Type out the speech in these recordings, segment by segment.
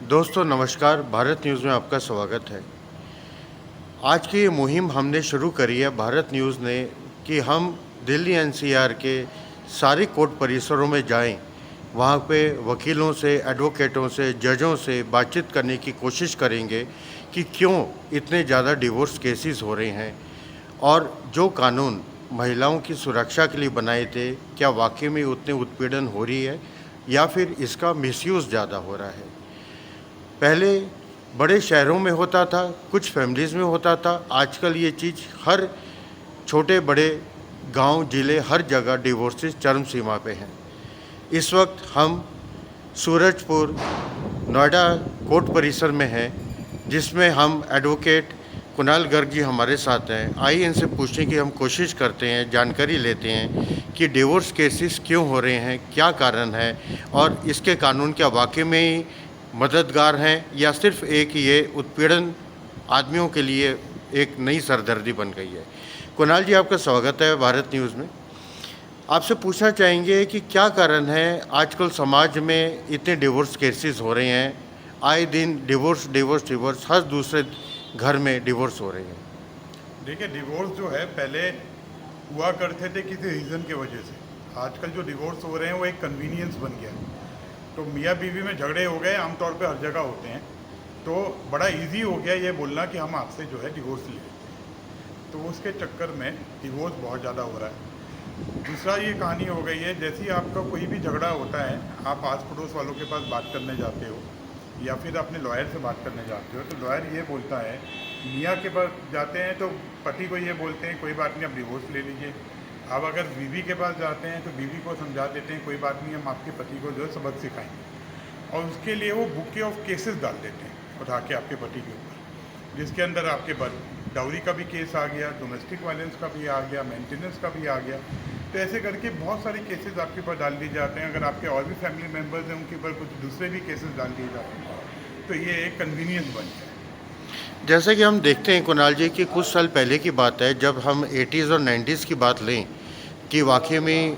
दोस्तों नमस्कार, भारत न्यूज़ में आपका स्वागत है। आज की ये मुहिम हमने शुरू करी है भारत न्यूज़ ने कि हम दिल्ली एनसीआर के सारे कोर्ट परिसरों में जाएं, वहाँ पे वकीलों से, एडवोकेटों से, जजों से बातचीत करने की कोशिश करेंगे कि क्यों इतने ज़्यादा डिवोर्स केसेस हो रहे हैं और जो कानून महिलाओं की सुरक्षा के लिए बनाए थे, क्या वाकई में उतने उत्पीड़न हो रही है या फिर इसका मिसयूज़ ज़्यादा हो रहा है। पहले बड़े शहरों में होता था, कुछ फैमिलीज़ में होता था, आजकल ये चीज़ हर छोटे बड़े गांव, ज़िले, हर जगह डिवोर्सेस चरम सीमा पे हैं। इस वक्त हम सूरजपुर, नोएडा कोर्ट परिसर में हैं, जिसमें हम एडवोकेट कुणाल गर्ग जी हमारे साथ हैं। आइए इनसे पूछने की हम कोशिश करते हैं, जानकारी लेते हैं कि डिवोर्स केसेस क्यों हो रहे हैं, क्या कारण है और इसके कानून क्या वाकई में ही मददगार हैं या सिर्फ एक ये उत्पीड़न आदमियों के लिए एक नई सरदर्दी बन गई है। कुणाल जी, आपका स्वागत है भारत न्यूज़ में। आपसे पूछना चाहेंगे कि क्या कारण है आजकल समाज में इतने डिवोर्स केसेस हो रहे हैं, आए दिन डिवोर्स डिवोर्स डिवोर्स, हर दूसरे घर में डिवोर्स हो रहे हैं। देखिए, डिवोर्स जो है पहले हुआ करते थे किसी रीज़न की वजह से। आजकल जो डिवोर्स हो रहे हैं वो एक कन्वीनियंस बन गया है। तो मियाँ बीवी में झगड़े हो गए, आमतौर पे हर जगह होते हैं, तो बड़ा इजी हो गया ये बोलना कि हम आपसे जो है डिवोर्स ले लेते हैं। तो उसके चक्कर में डिवोर्स बहुत ज़्यादा हो रहा है। दूसरा ये कहानी हो गई है, जैसे ही आपका कोई भी झगड़ा होता है, आप आस पड़ोस वालों के पास बात करने जाते हो या फिर अपने लॉयर से बात करने जाते हो, तो लॉयर ये बोलता है, मियाँ के पास जाते हैं तो पति को ये बोलते हैं कोई बात नहीं, आप डिवोर्स ले लीजिए। अब अगर बीवी के पास जाते हैं तो बीवी को समझा देते हैं कोई बात नहीं, हम आपके पति को जो है सबक सिखाएंगे, और उसके लिए वो बुके ऑफ केसेस डाल देते हैं उठा के आपके पति के ऊपर, जिसके अंदर आपके पास डाउरी का भी केस आ गया, डोमेस्टिक वायलेंस का भी आ गया, मेंटेनेंस का भी आ गया। तो ऐसे करके बहुत सारे केसेस आपके ऊपर डाल दिए जाते हैं। अगर आपके और भी फैमिली मेम्बर्स हैं, उनके ऊपर कुछ दूसरे भी केसेस डाल दिए जाते हैं। तो ये एक कन्वीनियंस बन गया है। जैसे कि हम देखते हैं कुणाल जी कि कुछ साल पहले की बात है, जब हम 80s और 90s की बात लें कि वाकई में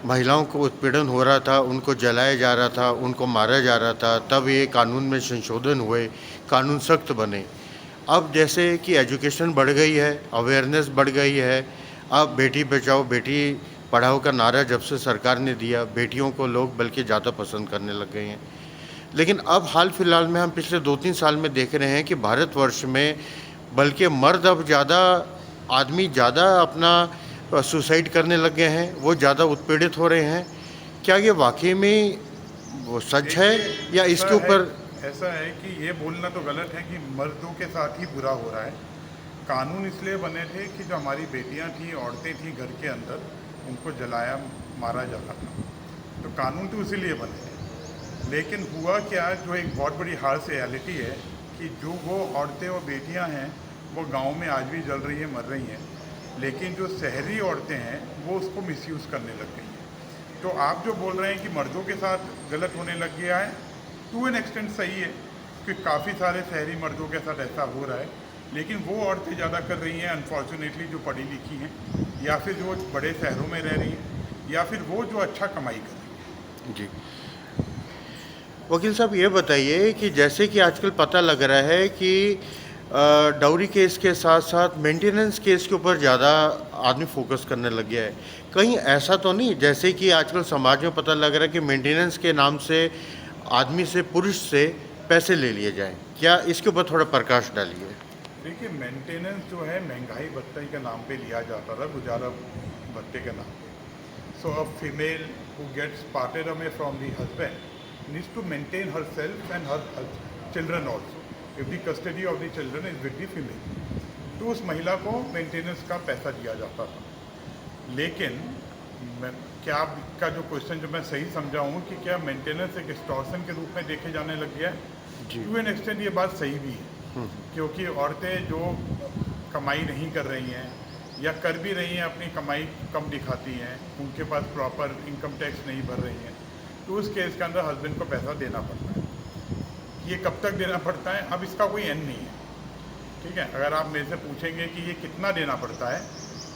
महिलाओं को उत्पीड़न हो रहा था, उनको जलाया जा रहा था, उनको मारा जा रहा था, तब ये कानून में संशोधन हुए, कानून सख्त बने। अब जैसे कि एजुकेशन बढ़ गई है, अवेयरनेस बढ़ गई है, अब बेटी बचाओ बेटी पढ़ाओ का नारा जब से सरकार ने दिया, बेटियों को लोग बल्कि ज़्यादा पसंद करने लग गए हैं। लेकिन अब हाल फिलहाल में हम पिछले 2-3 साल में देख रहे हैं कि भारतवर्ष में बल्कि मर्द अब आदमी ज़्यादा अपना सुसाइड करने लग गए हैं, वो ज़्यादा उत्पीड़ित हो रहे हैं। क्या ये वाकई में वो सच है या इसके ऊपर? ऐसा है कि ये बोलना तो गलत है कि मर्दों के साथ ही बुरा हो रहा है। कानून इसलिए बने थे कि जो हमारी बेटियां थी, औरतें थी घर के अंदर, उनको जलाया मारा जाता था। तो कानून तो इसीलिए बने थे। लेकिन हुआ क्या, जो एक बहुत बड़ी हार्श रियलिटी है कि जो वो औरतें और बेटियां हैं वो गांव में आज भी जल रही हैं, मर रही हैं। लेकिन जो शहरी औरतें हैं वो उसको मिसयूज़ करने लग गई हैं। तो आप जो बोल रहे हैं कि मर्दों के साथ गलत होने लग गया है, टू एन एक्सटेंट सही है कि काफ़ी सारे शहरी मर्दों के साथ ऐसा हो रहा है। लेकिन वो औरतें ज़्यादा कर रही हैं अनफॉर्चुनेटली, जो पढ़ी लिखी हैं या फिर जो बड़े शहरों में रह रही हैं या फिर वो जो अच्छा कमाई कर रही हैं। जी, वकील साहब ये बताइए कि जैसे कि आजकल पता लग रहा है कि डाउरी केस के साथ साथ मेंटेनेंस केस के ऊपर ज़्यादा आदमी फोकस करने लग गया है। कहीं ऐसा तो नहीं जैसे कि आजकल समाज में पता लग रहा है कि मेंटेनेंस के नाम से आदमी से, पुरुष से पैसे ले लिए जाएं? क्या इसके ऊपर थोड़ा प्रकाश डालिए। देखिए, मेंटेनेंस जो है महंगाई भत्ते के नाम पे लिया जाता था, गुजारा भत्ते के नाम पे। So a female who gets parted away from the husband needs to maintain herself and her children also if the custody of the children is with the female. तो उस महिला को मेंटेनेंस का पैसा दिया जाता था। लेकिन क्या आपका जो क्वेश्चन जो मैं सही समझा हूँ कि क्या मेंटेनेंस एक एक्सटॉर्शन के रूप में देखे जाने लग गया है? टू एन एक्सटेंट ये बात सही भी है, क्योंकि औरतें जो कमाई नहीं कर रही हैं या कर भी रही हैं, अपनी कमाई कम दिखाती हैं, उनके पास प्रॉपर इनकम टैक्स नहीं भर रही हैं, तो उस केस के अंदर हस्बैंड को पैसा देना पड़ता है। ये कब तक देना पड़ता है? अब इसका कोई एंड नहीं है। ठीक है, अगर आप मेरे से पूछेंगे कि ये कितना देना पड़ता है,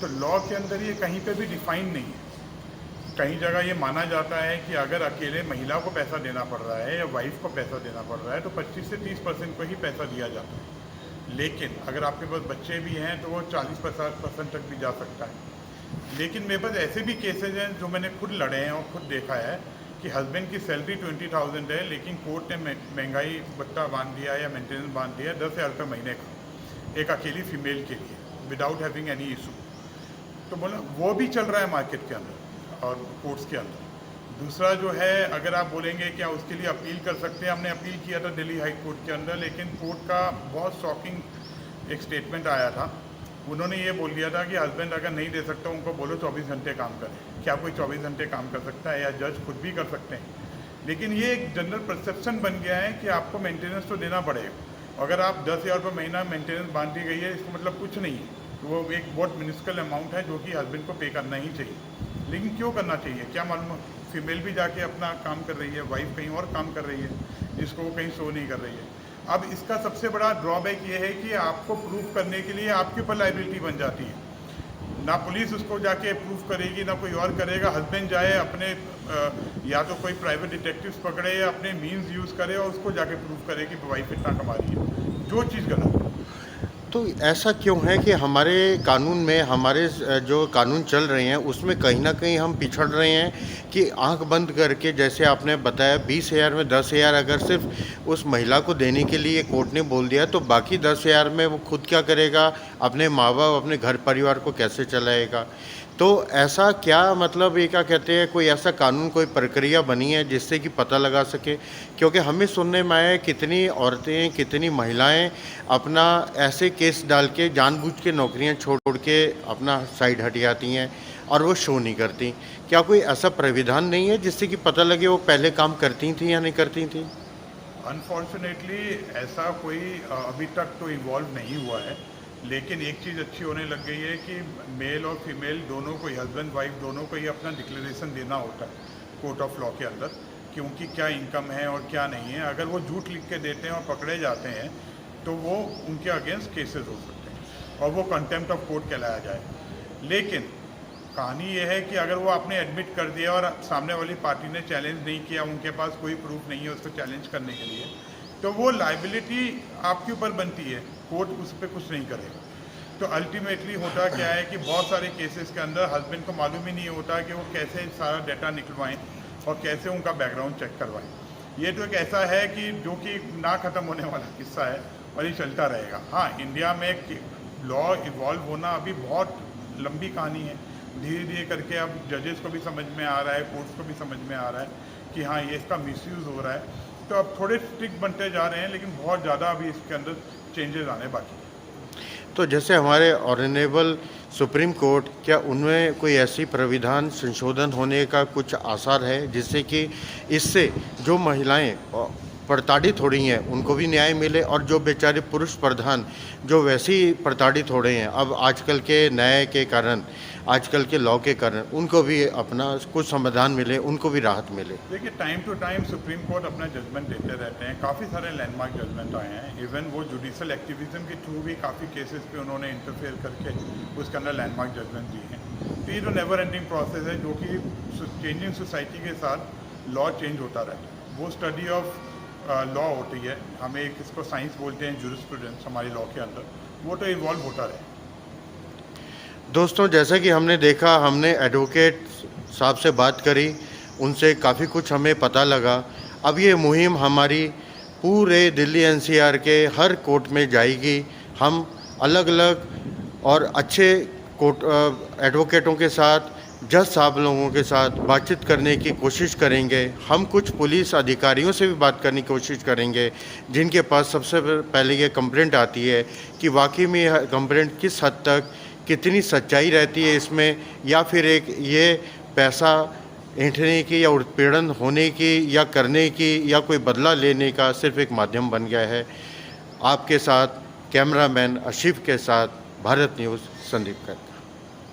तो लॉ के अंदर ये कहीं पे भी डिफाइन नहीं है। कई जगह ये माना जाता है कि अगर अकेले महिला को पैसा देना पड़ रहा है या वाइफ को पैसा देना पड़ रहा है तो 25 से 30% को ही पैसा दिया जाता है। लेकिन अगर आपके पास बच्चे भी हैं तो वो 40-50% तक भी जा सकता है। लेकिन मेरे पास ऐसे भी केसेज हैं जो मैंने खुद लड़े हैं और खुद देखा है कि हस्बैंड की सैलरी 20,000 है, लेकिन कोर्ट ने महंगाई भत्ता बांध दिया या मेंटेनेंस बांध दिया 10,000 रुपये महीने का एक अकेली फीमेल के लिए विदाउट हैविंग एनी इशू। तो बोला वो भी चल रहा है मार्केट के अंदर और कोर्ट्स के अंदर। दूसरा जो है, अगर आप बोलेंगे क्या उसके लिए अपील कर सकते हैं, हमने अपील किया था दिल्ली हाई कोर्ट के अंदर, लेकिन कोर्ट का बहुत शॉकिंग एक स्टेटमेंट आया था। उन्होंने ये बोल दिया था कि हस्बैंड अगर नहीं दे सकता उनको बोलो 24 घंटे काम करें। क्या कोई 24 घंटे काम कर सकता है? या जज खुद भी कर सकते हैं। लेकिन ये एक जनरल परसेप्शन बन गया है कि आपको मेंटेनेंस तो देना पड़ेगा। अगर आप 10,000 रुपये महीना मेंटेनेंस बांध दी गई है, इसका मतलब कुछ नहीं है। वो एक बहुत मिनिस्कल अमाउंट है जो कि हस्बैंड को पे करना ही चाहिए। लेकिन क्यों करना चाहिए? क्या मालूम फीमेल भी जाके अपना काम कर रही है, वाइफ कहीं और काम कर रही है जिसको वो कहीं शो नहीं कर रही है। अब इसका सबसे बड़ा ड्रॉबैक ये है कि आपको प्रूफ करने के लिए आपके ऊपर लाइबिलिटी बन जाती है। ना पुलिस उसको जाके प्रूफ करेगी, ना कोई और करेगा। हस्बैंड जाए अपने या तो कोई प्राइवेट डिटेक्टिव्स पकड़े या अपने मीन्स यूज़ करे और उसको जाके प्रूफ करे कि वाइफ इतना कमा रही है, जो चीज़ गलत है। तो ऐसा क्यों है कि हमारे कानून में हमारे जो कानून चल रहे हैं उसमें कहीं ना कहीं हम पिछड़ रहे हैं कि आंख बंद करके, जैसे आपने बताया 20,000 में 10,000 अगर सिर्फ उस महिला को देने के लिए कोर्ट ने बोल दिया तो बाकी 10,000 में वो खुद क्या करेगा, अपने माँ बाप अपने घर परिवार को कैसे चलाएगा। तो ऐसा क्या मतलब ये क्या कहते हैं, कोई ऐसा कानून कोई प्रक्रिया बनी है जिससे कि पता लगा सके? क्योंकि हमें सुनने में आया है कितनी औरतें कितनी महिलाएं अपना ऐसे केस डाल के जानबूझ के नौकरियां छोड़ के अपना साइड हट जाती हैं और वो शो नहीं करती। क्या कोई ऐसा प्राविधान नहीं है जिससे कि पता लगे वो पहले काम करती थी या नहीं करती थी? अनफॉर्चुनेटली ऐसा कोई अभी तक तो इवॉल्व नहीं हुआ है। लेकिन एक चीज़ अच्छी होने लग गई है कि मेल और फीमेल दोनों को ही, हस्बैंड वाइफ दोनों को ही अपना डिक्लेरेशन देना होता है कोर्ट ऑफ लॉ के अंदर कि उनकी क्या इनकम है और क्या नहीं है। अगर वो झूठ लिख के देते हैं और पकड़े जाते हैं तो वो उनके अगेंस्ट केसेस हो सकते हैं और वो कंटेम्प्ट ऑफ कोर्ट कहलाया जाए। लेकिन कहानी ये है कि अगर वो आपने एडमिट कर दिया और सामने वाली पार्टी ने चैलेंज नहीं किया, उनके पास कोई प्रूफ नहीं है उसको चैलेंज करने के लिए, तो वो लाइबिलिटी आपके ऊपर बनती है, कोर्ट उस पर कुछ नहीं करेगा। तो अल्टीमेटली होता क्या है कि बहुत सारे केसेस के अंदर हस्बैंड को मालूम ही नहीं होता कि वो कैसे सारा डाटा निकलवाएं और कैसे उनका बैकग्राउंड चेक करवाएं। ये तो एक ऐसा है कि जो कि ना ख़त्म होने वाला किस्सा है और ये चलता रहेगा। हाँ, इंडिया में लॉ इवॉल्व होना अभी बहुत लंबी कहानी है। धीरे धीरे करके अब जजेस को भी समझ में आ रहा है, कोर्ट्स को भी समझ में आ रहा है कि हाँ ये इसका मिसयूज़ हो रहा है। तो अब थोड़े स्ट्रिक्ट बनते जा रहे हैं, लेकिन बहुत ज़्यादा अभी इसके अंदर चेंजेस आने बाकी हैं। तो जैसे हमारे ऑनरेबल सुप्रीम कोर्ट, क्या उनमें कोई ऐसी प्राविधान संशोधन होने का कुछ आसार है जिससे कि इससे जो महिलाएं प्रताड़ित हो रही हैं उनको भी न्याय मिले और जो बेचारे पुरुष प्रधान जो वैसे ही प्रताड़ित हो रहे हैं अब आजकल के न्याय के कारण, आजकल के लॉ के कारण, उनको भी अपना कुछ समाधान मिले, उनको भी राहत मिले? देखिए, time to time supreme court अपना जजमेंट देते रहते हैं। काफ़ी सारे लैंडमार्क जजमेंट आए हैं। इवन वो जुडिशल एक्टिविज्म के थ्रू भी काफ़ी केसेस पे उन्होंने इंटरफेयर करके उसके अंदर लैंडमार्क जजमेंट दिए हैं। तो ये तो नेवर एंडिंग प्रोसेस है जो कि चेंजिंग सोसाइटी के साथ लॉ चेंज होता रहता है। वो स्टडी ऑफ लॉ होती है, हमें इसको साइंस बोलते हैं, जूरिस्प्रूडेंस हमारी लॉ के अंदर, वो तो इवॉल्व होता रहे। दोस्तों, जैसा कि हमने देखा, हमने एडवोकेट साहब से बात करी, उनसे काफ़ी कुछ हमें पता लगा। अब ये मुहिम हमारी पूरे दिल्ली एनसीआर के हर कोर्ट में जाएगी। हम अलग अलग और अच्छे कोर्ट एडवोकेटों के साथ, जज साहब लोगों के साथ बातचीत करने की कोशिश करेंगे। हम कुछ पुलिस अधिकारियों से भी बात करने की कोशिश करेंगे जिनके पास सबसे पहले ये कंप्लेंट आती है कि वाकई में यह कंप्लेंट किस हद तक, कितनी सच्चाई रहती है इसमें, या फिर एक ये पैसा ऐंठने की या उत्पीड़न होने की या करने की या कोई बदला लेने का सिर्फ एक माध्यम बन गया है। आपके साथ कैमरामैन आशिफ के साथ भारत न्यूज़ संदीप कर।